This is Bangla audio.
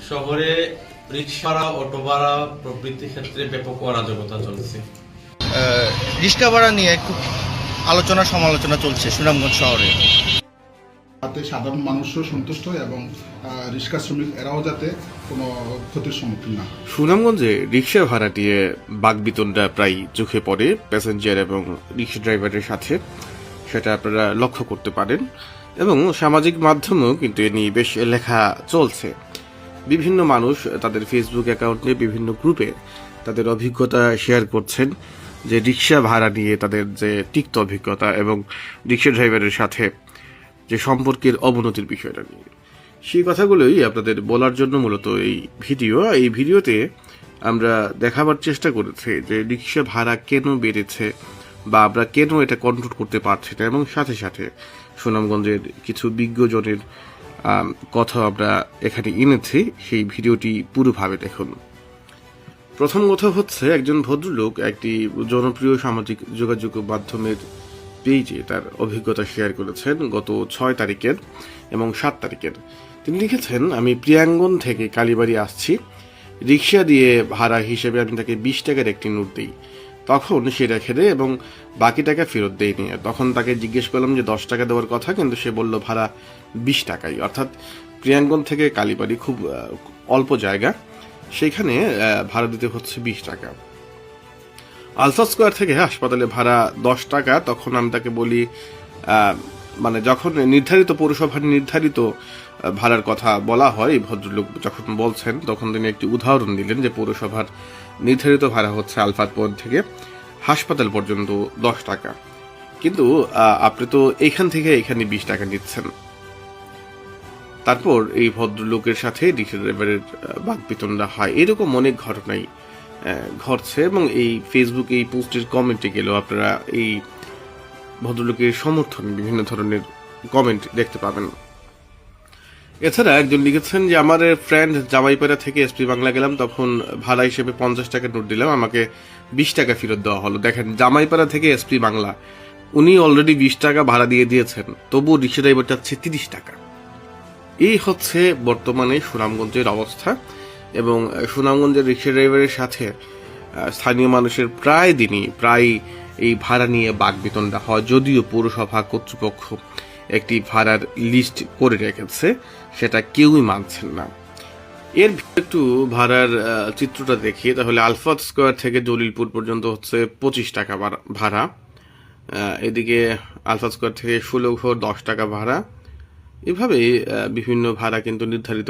শহরে রিক্সা ভাড়া, অটো ভাড়া প্রভৃতি ক্ষেত্রে ব্যাপক অরাজকতা চলছে। রিক্সা ভাড়া নিয়ে খুব আলোচনা সমালোচনা চলছে সুনামগঞ্জ শহরে। যাতে সাধারণ মানুষও সন্তুষ্ট হয় এবং রিক্সা শ্রমিক এরাও যাতে কোনো ক্ষতির সম্মুখীন না হয়। সুনামগঞ্জে রিক্সা ভাড়া নিয়ে বাকবিতণ্ডা প্রায় চোখে পড়ে প্যাসেঞ্জার এবং রিক্সা ড্রাইভারের সাথে, সেটা আপনারা লক্ষ্য করতে পারেন এবং সামাজিক মাধ্যমেও কিন্তু এ নিয়ে বেশ লেখা চলছে। বিভিন্ন মানুষ তাদের ফেসবুক অ্যাকাউন্টে বিভিন্ন গ্রুপে তাদের অভিজ্ঞতা শেয়ার করছেন যে রিক্সা ভাড়া নিয়ে তাদের যে তিক্ত অভিজ্ঞতা এবং রিক্সা ড্রাইভারের সাথে যে সম্পর্কের অবনতির বিষয়টা নিয়ে সেই কথাগুলোই আপনাদের বলার জন্য মূলত এই ভিডিওতে আমরা দেখাবার চেষ্টা করেছি যে রিক্সা ভাড়া কেন বেড়েছে বা আমরা কেন এটা কন্ট্রোল করতে পারছি না, এবং সাথে সাথে সুনামগঞ্জের কিছু বিজ্ঞজনের কথা আমরা এখানে এনেছি। সেই ভিডিওটি পুরোভাবে দেখুন। প্রথম কথা হচ্ছে, একজন ভদ্রলোক একটি জনপ্রিয় সামাজিক যোগাযোগ মাধ্যমের পেজে তার অভিজ্ঞতা শেয়ার করেছেন গত 6 তারিখের এবং 7 তারিখের। তিনি লিখেছেন, আমি প্রিয়াঙ্গন থেকে কালীবাড়ি আসছি, রিক্সা দিয়ে ভাড়া হিসেবে আমি তাকে 20 টাকার একটি নোট দিই। তখন সে রেখে দেয় এবং বাকি টাকা ফেরত দেয়নি। তখন তাকে জিজ্ঞেস করলাম যে 10 টাকা দেওয়ার কথা, কিন্তু সে বলল ভাড়া 20 টাকাই। অর্থাৎ প্রিয়াঙ্গন থেকে কালীবাড়ি খুব অল্প জায়গা, সেখানে ভাড়া দিতে হচ্ছে 20 টাকা। আলফা স্কোয়ার থেকে হাসপাতালে ভাড়া 10 টাকা। তখন আমি তাকে বলি, মানে যখন নির্ধারিত পৌরসভার নির্ধারিত ভাড়ার কথা বলা হয়, এই ভদ্রলোক যখন বলছেন তখন তিনি একটি উদাহরণ দিলেন যে পৌরসভার নির্ধারিত ভাড়া হচ্ছে আলফার পয়েন্ট থেকে হাসপাতাল পর্যন্ত 10 টাকা, কিন্তু আপনি তো এইখান থেকে এখানে 20 টাকা নিচ্ছেন। তারপর এই ভদ্রলোকের সাথে রিক্সা ড্রাইভারের বাকবিতণ্ডা হয়। এরকম অনেক ঘটনাই ঘটছে এবং এই ফেসবুক এই পোস্টের কমেন্টে গেলেও আপনারা এই ভদ্রলোকের সমর্থনে বিভিন্ন ধরনের কমেন্ট দেখতে পাবেন। এছাড়া একজন লিখেছেন যে আমার ফ্রেন্ড জামাইপাড়া থেকে এসপি বাংলা গেলাম, তখন ভাড়া হিসেবে 50 টাকা নোট দিলাম, আমাকে 20 টাকা ফেরত দেওয়া হলো। দেখেন, জামাইপাড়া থেকে এসপি বাংলা উনি অলরেডি 20 টাকা ভাড়া দিয়ে দিয়েছেন, তবু রিক্সা ড্রাইভার চাচ্ছে 30 টাকা। এই হচ্ছে বর্তমানে সুনামগঞ্জের অবস্থা এবং সুনামগঞ্জের রিক্সা ড্রাইভারের সাথে স্থানীয় মানুষের প্রায় দিনই এই ভাড়া নিয়ে বাকবিতণ্ডা হয়। যদিও পৌরসভা কর্তৃপক্ষ একটি ভাড়ার লিস্ট করে রেখেছে, সেটা কেউই মানছেন না। এর একটু ভাড়ার চিত্রটা দেখি তাহলে আলফা স্কোয়ার থেকে জলিলপুর পর্যন্ত হচ্ছে 25 টাকা ভাড়া, এদিকে আলফা স্কোয়ার থেকে 16 ঘর 10 টাকা ভাড়া, এভাবে বিভিন্ন ভাড়া কিন্তু নির্ধারিত